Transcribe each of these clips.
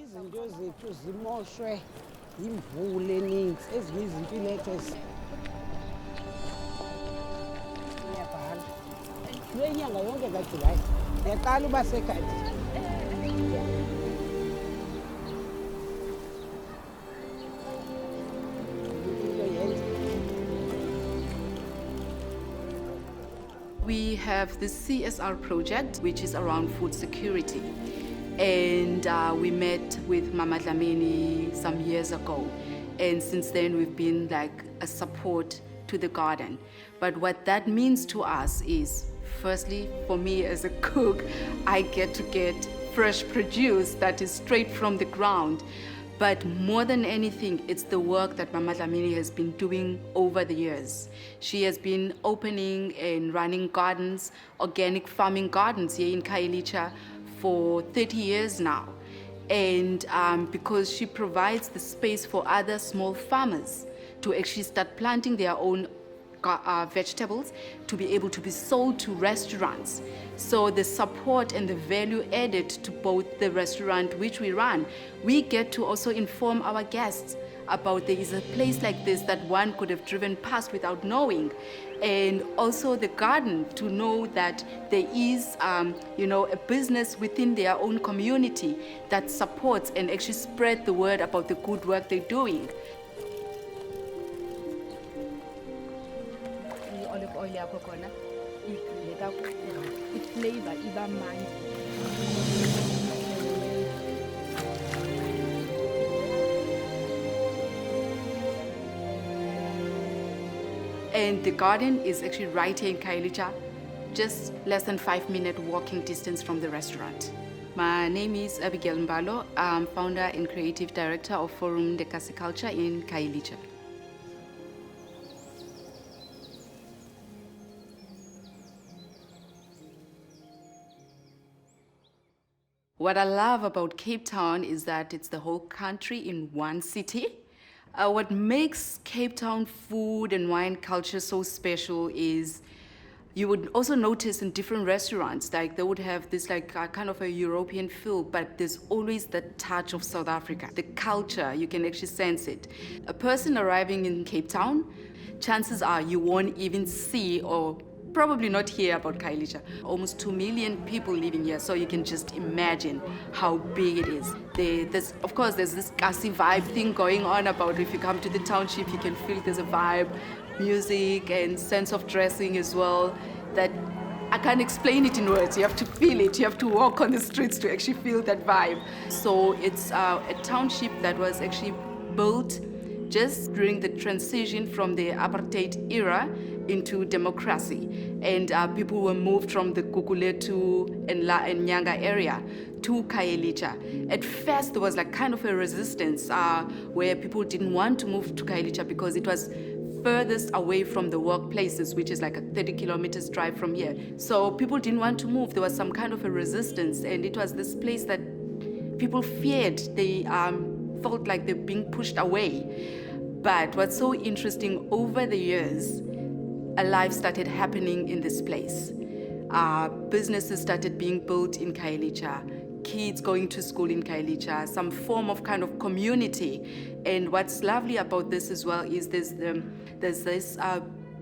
Izinto zethu zimoshwe yimvula eninzi, ezinye izinto ilethes. Iyabhala. Kule nyanga yonke kaJulayi ndiyaqala uba segadini. We have the CSR project, which is around food security. And we met with Mama Dlamini some years ago. And since then, we've been like a support to the garden. But what that means to us is, firstly, for me as a cook, I get to get fresh produce that is straight from the ground. But more than anything, it's the work that Mama Dlamini has been doing over the years. She has been opening and running gardens, organic farming gardens here in Khayelitsha for 30 years now. And because she provides the space for other small farmers to actually start planting their own vegetables to be able to be sold to restaurants. So the support and the value added to both the restaurant which we run, we get to also inform our guests about there is a place like this that one could have driven past without knowing. And also the garden to know that there is, a business within their own community that supports and actually spread the word about the good work they're doing. Olive oil yakho khona it flavor iba mandi. And the garden is actually right here in Khayelitsha, just less than 5-minute walking distance from the restaurant. My name is Abigail Mbalo. I'm founder and creative director of Forum eKasi Culture in Khayelitsha. What I love about Cape Town is that it's the whole country in one city. What makes Cape Town food and wine culture so special is you would also notice in different restaurants, like they would have this kind of a European feel, but there's always the touch of South Africa. The culture, you can actually sense it. A person arriving in Cape Town, chances are you won't even see or probably not hear about Khayelitsha. Almost 2 million people living here, so you can just imagine how big it is. There's this eKasi vibe thing going on about if you come to the township, you can feel there's a vibe, music and sense of dressing as well, that I can't explain it in words. You have to feel it. You have to walk on the streets to actually feel that vibe. So it's a township that was actually built just during the transition from the apartheid era into democracy. And people were moved from the Guguletu and Nyanga area to Khayelitsha. At first, there was kind of a resistance where people didn't want to move to Khayelitsha because it was furthest away from the workplaces, which is like a 30 kilometers drive from here. So people didn't want to move. There was some kind of a resistance, and it was this place that people feared. They felt like they're being pushed away. But what's so interesting, over the years, a life started happening in this place. Businesses started being built in Khayelitsha, kids going to school in Khayelitsha, some form of kind of community. And what's lovely about this as well is there's this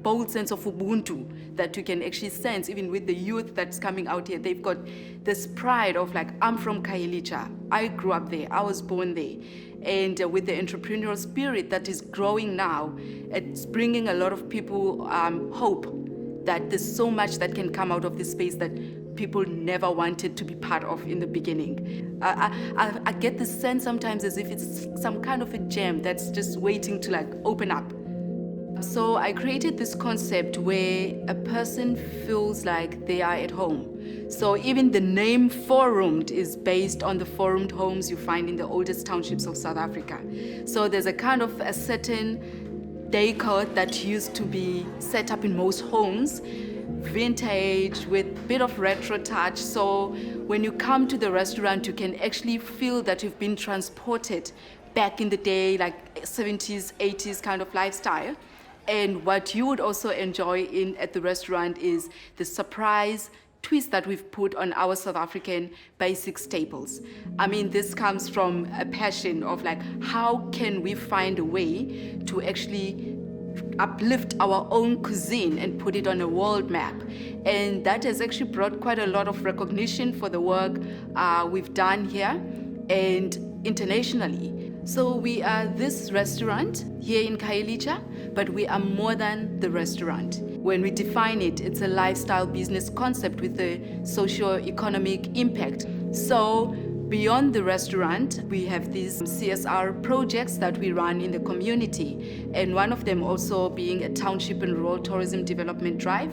bold sense of Ubuntu that you can actually sense even with the youth that's coming out here. They've got this pride of I'm from Khayelitsha, I grew up there, I was born there. And with the entrepreneurial spirit that is growing now, it's bringing a lot of people hope that there's so much that can come out of this space that people never wanted to be part of in the beginning. I get the sense sometimes as if it's some kind of a gem that's just waiting to open up. So I created this concept where a person feels like they are at home. So even the name Forumed is based on the forumed homes you find in the oldest townships of South Africa. So there's a kind of a certain decor that used to be set up in most homes, vintage with a bit of retro touch. So when you come to the restaurant, you can actually feel that you've been transported back in the day, 70s, 80s kind of lifestyle. And what you would also enjoy at the restaurant is the surprise twist that we've put on our South African basic staples. I mean, this comes from a passion of like, how can we find a way to actually uplift our own cuisine and put it on a world map? And that has actually brought quite a lot of recognition for the work we've done here and internationally. So we are this restaurant here in Khayelitsha, but we are more than the restaurant. When we define it, it's a lifestyle business concept with a socio-economic impact. So beyond the restaurant, we have these CSR projects that we run in the community, and one of them also being a township and rural tourism development drive,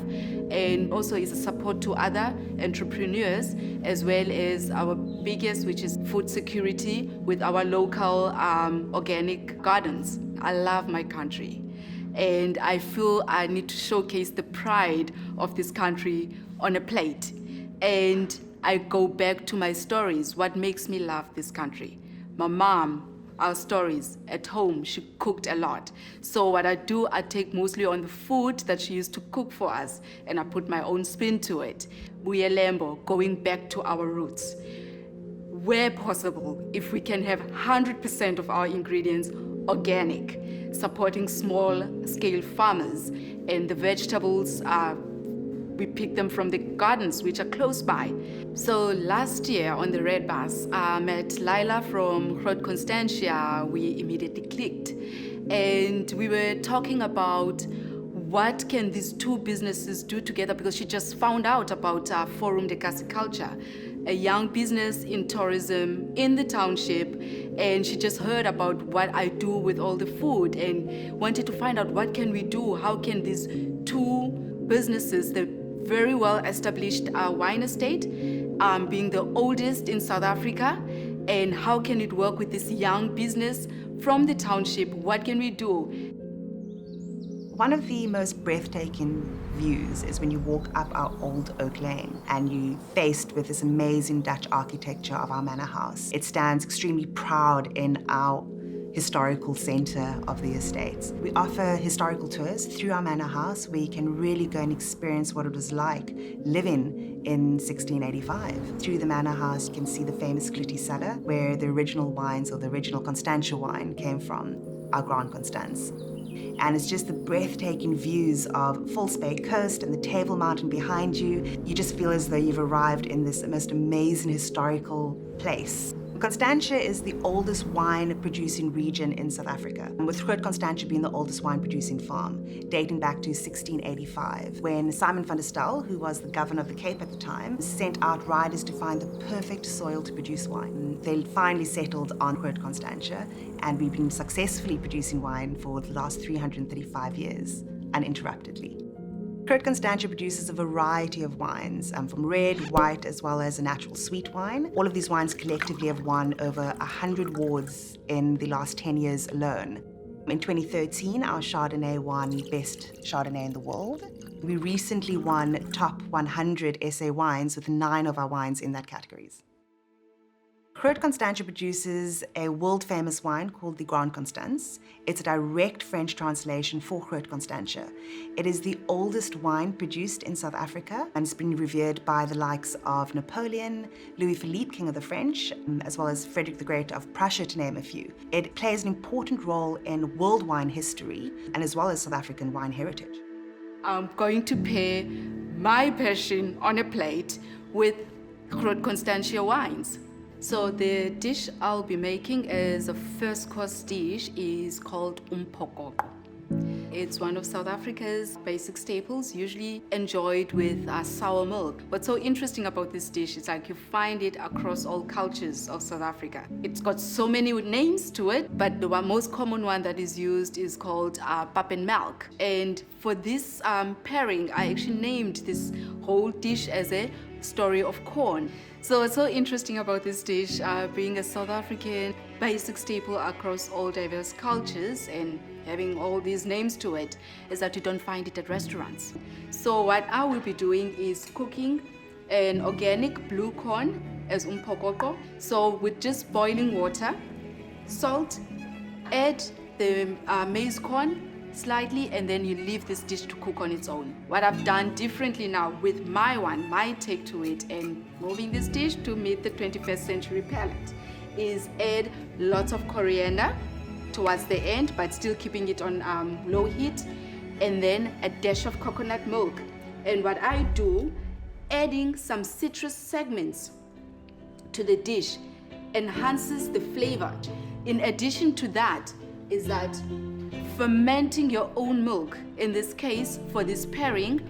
and also is a support to other entrepreneurs, as well as our biggest, which is food security with our local organic gardens. I love my country, and I feel I need to showcase the pride of this country on a plate. And I go back to my stories, what makes me love this country. My mom, our stories at home, she cooked a lot. So what I do, I take mostly on the food that she used to cook for us, and I put my own spin to it. Buyelembo, going back to our roots. Where possible, if we can have 100% of our ingredients organic, supporting small-scale farmers, and the vegetables we pick them from the gardens which are close by. So last year on the red bus, I met Lila from Groot Constantia. We immediately clicked, and we were talking about what can these two businesses do together, because she just found out about Forum de Culture, a young business in tourism in the township, and she just heard about what I do with all the food and wanted to find out what can we do, how can these two businesses, the very well established wine estate, being the oldest in South Africa, and how can it work with this young business from the township? What can we do? One of the most breathtaking views is when you walk up our old Oak Lane and you're faced with this amazing Dutch architecture of our manor house. It stands extremely proud in our historical center of the estates. We offer historical tours through our manor house where you can really go and experience what it was like living in 1685. Through the manor house, you can see the famous Glitty cellar where the original wines, or the original Constantia wine, came from, our Groot Constantia. And it's just the breathtaking views of Volspay Coast and the Table Mountain behind you. You just feel as though you've arrived in this most amazing historical place. Constantia is the oldest wine-producing region in South Africa, with Groot Constantia being the oldest wine-producing farm, dating back to 1685, when Simon van der Stel, who was the governor of the Cape at the time, sent out riders to find the perfect soil to produce wine. They finally settled on Groot Constantia, and we've been successfully producing wine for the last 335 years, uninterruptedly. Groot Constantia produces a variety of wines, from red, white, as well as a natural sweet wine. All of these wines collectively have won over 100 awards in the last 10 years alone. In 2013, our Chardonnay won Best Chardonnay in the World. We recently won Top 100 SA Wines with 9 of our wines in that categories. Groot Constantia produces a world-famous wine called the Groot Constantia. It's a direct French translation for Groot Constantia. It is the oldest wine produced in South Africa, and it's been revered by the likes of Napoleon, Louis Philippe, King of the French, as well as Frederick the Great of Prussia, to name a few. It plays an important role in world wine history, and as well as South African wine heritage. I'm going to pair my passion on a plate with Groot Constantia wines. So the dish I'll be making as a first course dish is called umphokoqo. It's one of South Africa's basic staples, usually enjoyed with sour milk. What's so interesting about this dish is like you find it across all cultures of South Africa. It's got so many names to it, but the most common one that is used is called pap and milk. And for this pairing, I actually named this whole dish as a story of corn. So what's so interesting about this dish, being a South African basic staple across all diverse cultures and having all these names to it, is that you don't find it at restaurants. So what I will be doing is cooking an organic blue corn as umphokoqo. So with just boiling water, salt, add the maize corn, slightly, and then you leave this dish to cook on its own. What I've done differently now with my take to it, and moving this dish to meet the 21st century palate, is add lots of coriander towards the end, but still keeping it on low heat, and then a dash of coconut milk. And what I do, adding some citrus segments to the dish enhances the flavor. In addition to that, is that fermenting your own milk, in this case for this pairing,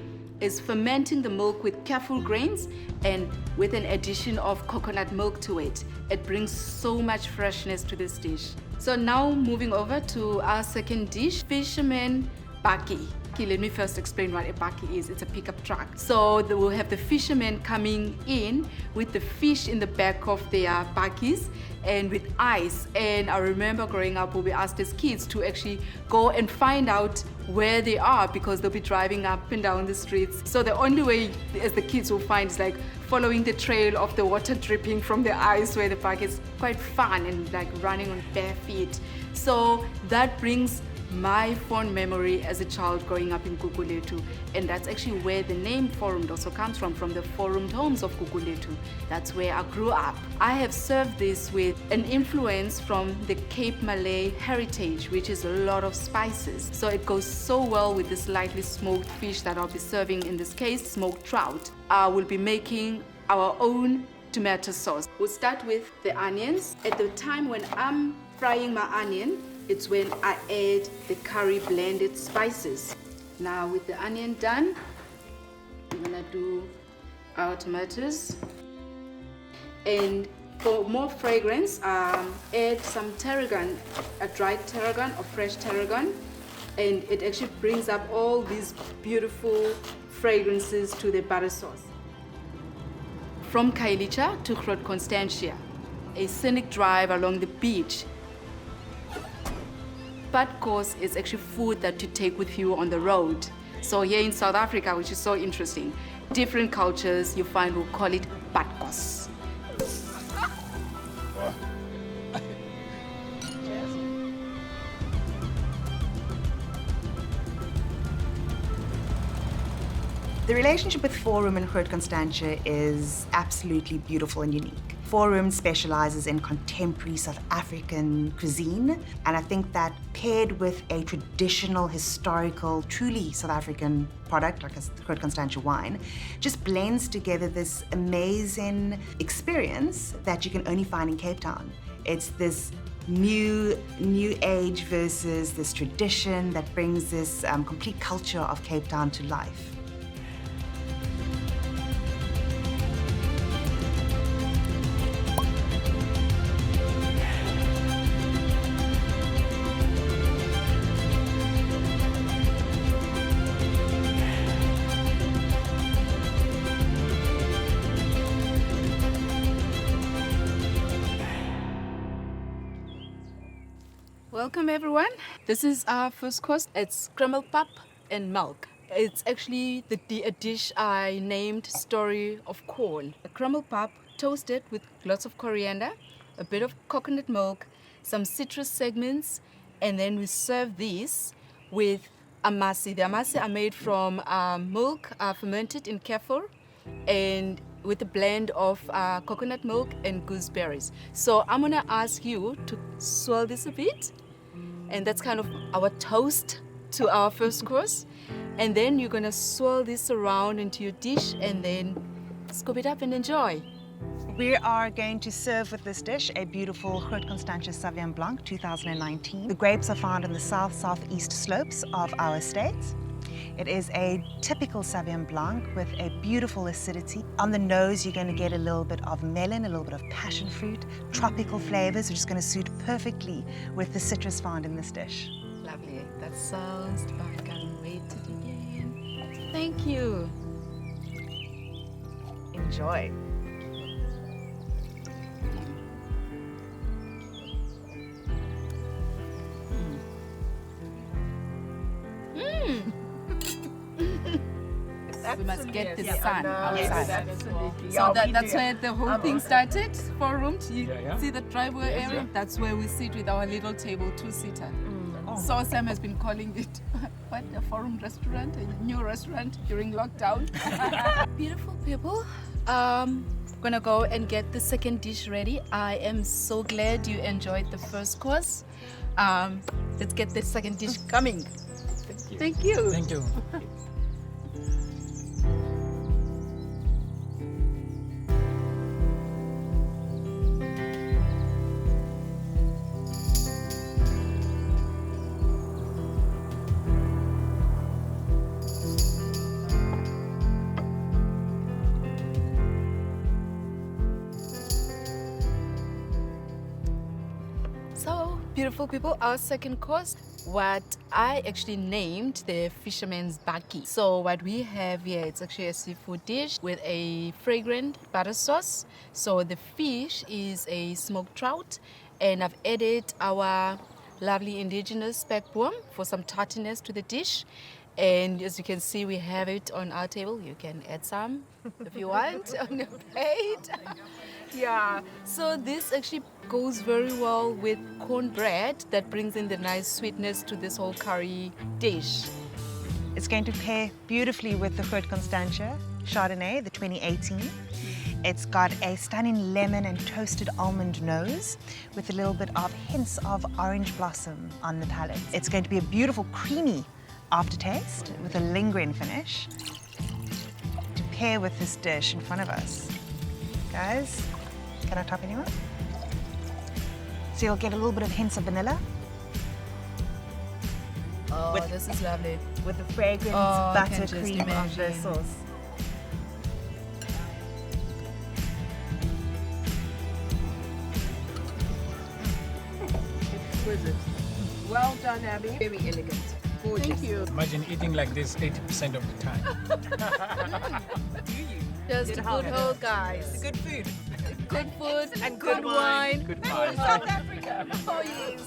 is fermenting the milk with kefir grains and with an addition of coconut milk to it. It brings so much freshness to this dish. So now moving over to our second dish, fisherman baki. Let me first explain what a baki is. It's a pickup truck. So we'll have the fishermen coming in with the fish in the back of their bakis and with ice. And I remember growing up, we asked as kids to actually go and find out where they are, because they'll be driving up and down the streets. So the only way as the kids will find is like following the trail of the water dripping from the ice where the baki is. Quite fun, and like running on bare feet. So that brings my fond memory as a child growing up in Gugulethu, and that's actually where the name Formed also comes from the formed homes of Gugulethu. That's where I grew up. I have served this with an influence from the Cape Malay heritage, which is a lot of spices. So it goes so well with this lightly smoked fish that I'll be serving, in this case, smoked trout. I will be making our own tomato sauce. We'll start with the onions. At the time when I'm frying my onion, it's when I add the curry blended spices. Now with the onion done, I'm gonna do our tomatoes. And for more fragrance, add some tarragon, a dried tarragon or fresh tarragon. And it actually brings up all these beautiful fragrances to the butter sauce. From Khayelitsha to Groot Constantia, a scenic drive along the beach. But course is actually food that you take with you on the road. So here in South Africa, which is so interesting, different cultures you find will call it patkos. The relationship with Forum and Groot Constantia is absolutely beautiful and unique. Forum specializes in contemporary South African cuisine, and I think that paired with a traditional, historical, truly South African product like a Groot Constantia wine, just blends together this amazing experience that you can only find in Cape Town. It's this new age versus this tradition that brings this complete culture of Cape Town to life. Welcome everyone. This is our first course. It's scrambled pap and milk. It's actually a dish I named Story of Corn. A crumbled pap toasted with lots of coriander, a bit of coconut milk, some citrus segments, and then we serve these with amasi. The amasi are made from milk fermented in kefir and with a blend of coconut milk and gooseberries. So I'm gonna ask you to swirl this a bit, and that's kind of our toast to our first course. And then you're gonna swirl this around into your dish and then scoop it up and enjoy. We are going to serve with this dish a beautiful Groot Constantia Sauvignon Blanc 2019. The grapes are found in the southeast slopes of our estate. It is a typical Sauvignon Blanc with a beautiful acidity. On the nose, you're going to get a little bit of melon, a little bit of passion fruit, tropical flavors, which is going to suit perfectly with the citrus found in this dish. Lovely. That sounds I can't wait to begin. Thank you. Enjoy. We must get the sun outside. Yes. Absolutely. So that's where the whole thing started. 4 rooms. You Yeah. see the driveway area? That's where we sit with our little table, 2-seater. Oh, So Sam has been calling it what, a forum restaurant, a new restaurant during lockdown. Beautiful people. Gonna go and get the second dish ready. I am so glad you enjoyed the first course. Let's get the second dish coming. Thank you. Thank you. So, beautiful people, our second course, what I actually named the fisherman's baki. So what we have here, it's actually a seafood dish with a fragrant butter sauce. So the fish is a smoked trout, and I've added our lovely indigenous speckworm for some tartiness to the dish. And as you can see, we have it on our table. You can add some if you want on your plate. Yeah, so this actually goes very well with cornbread that brings in the nice sweetness to this whole curry dish. It's going to pair beautifully with the Groot Constantia Chardonnay, the 2018. It's got a stunning lemon and toasted almond nose with a little bit of hints of orange blossom on the palate. It's going to be a beautiful creamy aftertaste with a lingering finish to pair with this dish in front of us. Guys, can I top anyone? So you'll get a little bit of hints of vanilla. Oh, this is lovely. With the fragrant I can butter just cream of the imagine. sauce. Exquisite. Well done, Abby. Very elegant. Gorgeous. Thank you. Imagine eating like this 80% of the time. Just a good hold, guys. Good food. Good food And good good wine. wine. Good time. South Africa. Oh, yes.